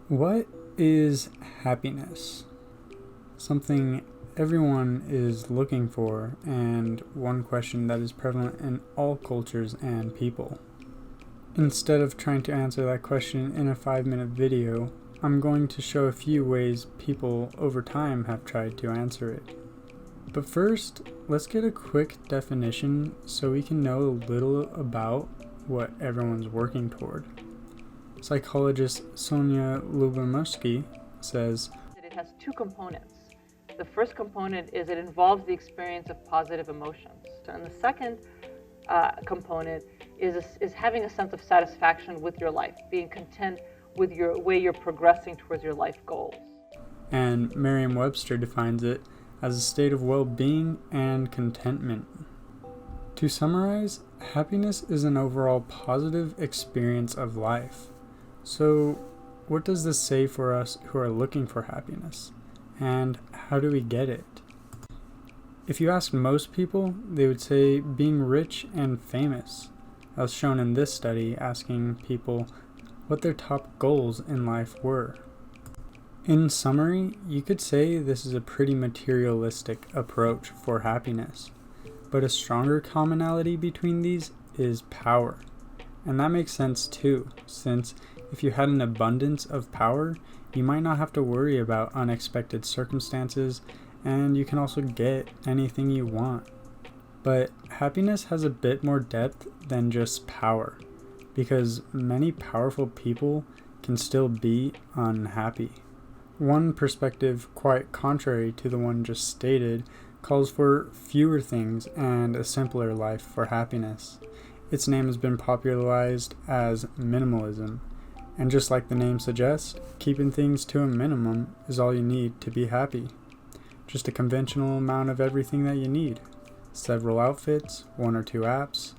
What is happiness? Something everyone is looking for, and one question that is prevalent in all cultures and people. Instead of trying to answer that question in a 5-minute video, I'm going to show a few ways people over time have tried to answer it. But first, let's get a quick definition so we can know a little about what everyone's working toward. Psychologist Sonia Lyubomirsky says, It has two components. The first component is it involves the experience of positive emotions. And the second component is having a sense of satisfaction with your life, being content with your way you're progressing towards your life goals. And Merriam-Webster defines it as a state of well-being and contentment. To summarize, happiness is an overall positive experience of life. So, what does this say for us who are looking for happiness? And how do we get it? If you ask most people, they would say being rich and famous, as shown in this study asking people what their top goals in life were. In summary, you could say this is a pretty materialistic approach for happiness, but a stronger commonality between these is power. And that makes sense too, since if you had an abundance of power, you might not have to worry about unexpected circumstances, and you can also get anything you want. But happiness has a bit more depth than just power, because many powerful people can still be unhappy. One perspective, quite contrary to the one just stated, calls for fewer things and a simpler life for happiness. Its name has been popularized as minimalism. And just like the name suggests, keeping things to a minimum is all you need to be happy. Just a conventional amount of everything that you need. Several outfits, 1 or 2 apps,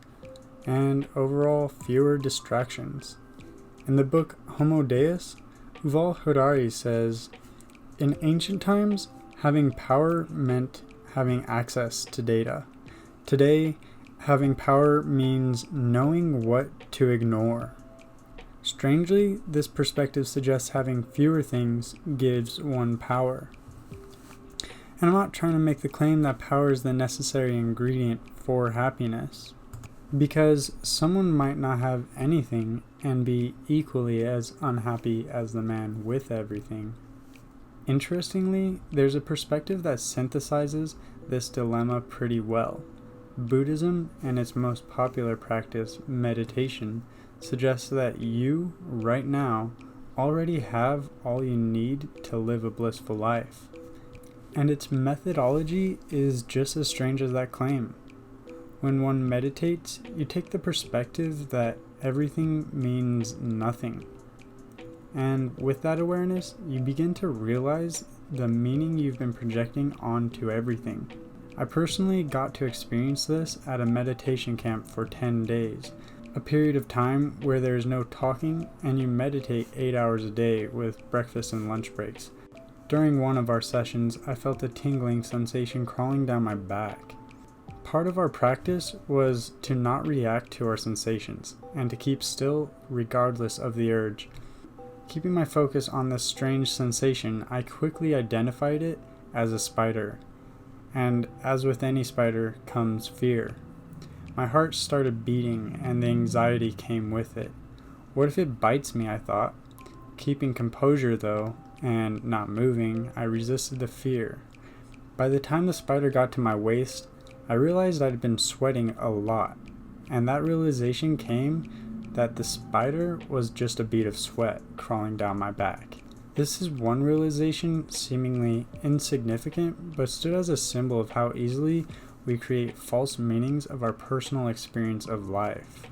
and overall fewer distractions. In the book Homo Deus, Yuval Harari says, in ancient times, having power meant having access to data. Today, having power means knowing what to ignore. Strangely, this perspective suggests having fewer things gives one power. And I'm not trying to make the claim that power is the necessary ingredient for happiness, because someone might not have anything and be equally as unhappy as the man with everything. Interestingly, there's a perspective that synthesizes this dilemma pretty well. Buddhism, and its most popular practice, meditation, suggests that you, right now, already have all you need to live a blissful life. And its methodology is just as strange as that claim. When one meditates, you take the perspective that everything means nothing. And with that awareness, you begin to realize the meaning you've been projecting onto everything. I personally got to experience this at a meditation camp for 10 days, a period of time where there is no talking and you meditate 8 hours a day with breakfast and lunch breaks. During one of our sessions, I felt a tingling sensation crawling down my back. Part of our practice was to not react to our sensations and to keep still regardless of the urge. Keeping my focus on this strange sensation, I quickly identified it as a spider. And as with any spider comes fear. My heart started beating and the anxiety came with it. What if it bites me, I thought. Keeping composure though, and not moving, I resisted the fear. By the time the spider got to my waist, I realized I'd been sweating a lot, and that realization came that the spider was just a bead of sweat crawling down my back. This is one realization seemingly insignificant, but stood as a symbol of how easily we create false meanings of our personal experience of life.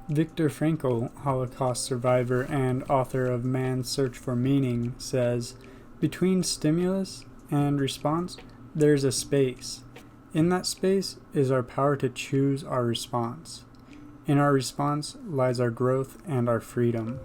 Viktor Frankl, Holocaust survivor and author of Man's Search for Meaning, says, between stimulus and response, there's a space. In that space is our power to choose our response. In our response lies our growth and our freedom.